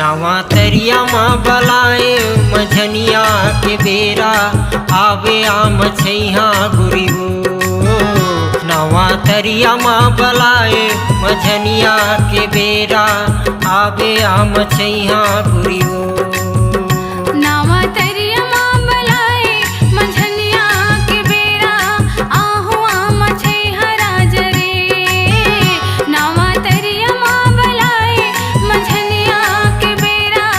नावा तरिया माँ बलाए मझनिया के बेरा आवे आम छैहा गुरी हो। नावा तरिया माँ बलाए मझनिया के बेरा आवे आम छैहा गुरी हो। नावा तरिया माँ बलाए मझनिया के बेरा आहू आम छैहा राज रे। नावा तरिया माँ बलाए मझनिया के बेरा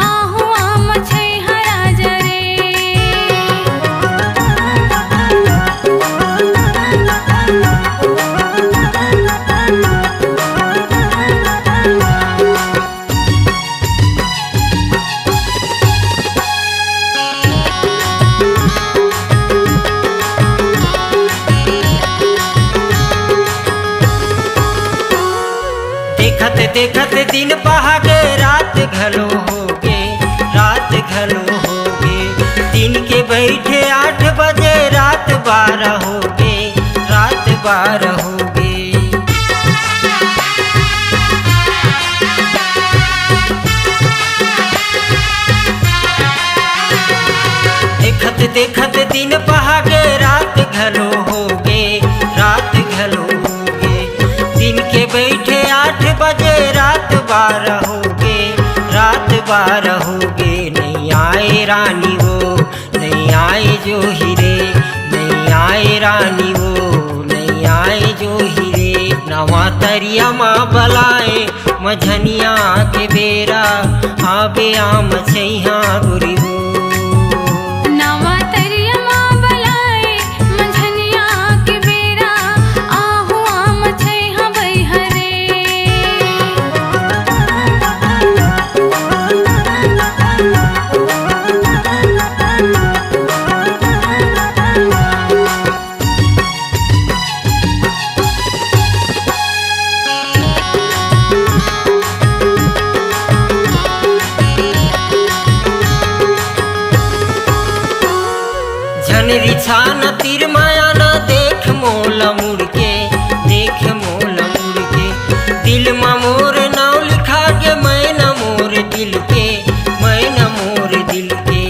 आहू आम छैहा राज रे। देखत देखत दिन बहागे रात घलो होगे, रात घलो होगे। दिन के बैठे 8 बजे रात 12 होगे, रात 12 होगे। देखत देखत दिन बहागे रात घलो होगे, रात घलो होगे। दिन के बैठे 8 बजे रात 12 होगे, रात 12 होगे। नहीं आए रानी वो, नहीं आए जो हीरे, नहीं आए रानी वो, नहीं आए जो हीरे। नवा तरिया माँ बलाए मझनिया के बेरा आवे आम छैहा गुरी हो। नावा तरिया माँ बलाए मझनिया के बेरा आहू आम छैहा बैहरे। झनरी छान तीर माया न देख मोला मुड़ के, देख मोला मुड़ के। दिल मा मोर नाव लिखा के मैं न मोर दिल के, मैं न मोर दिल के।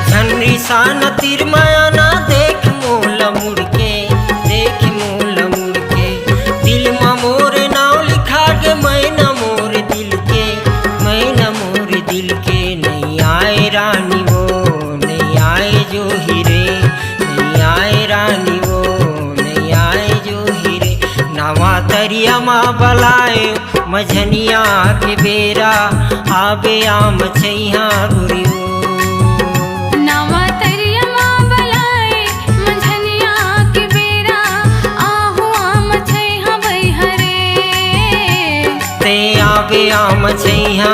झनरी छान तीर माया न देख मोला मुड़ के, देख मोला मुड़ के। दिल मा मोर मैं न मोर दिल के, मैं न मोर दिल के। नहीं आए रानी वो, नहीं आए जो हीरे, नहीं आए रानी वो, नहीं आए जो हीरे। नावा तरिया माँ बलाए मझनिया के बेरा आवे आम छैहा गुरी हो। नावा तरिया माँ बलाए मझनिया के बेरा आहू आम छैहा बैहरे। ते आवे आम छैहा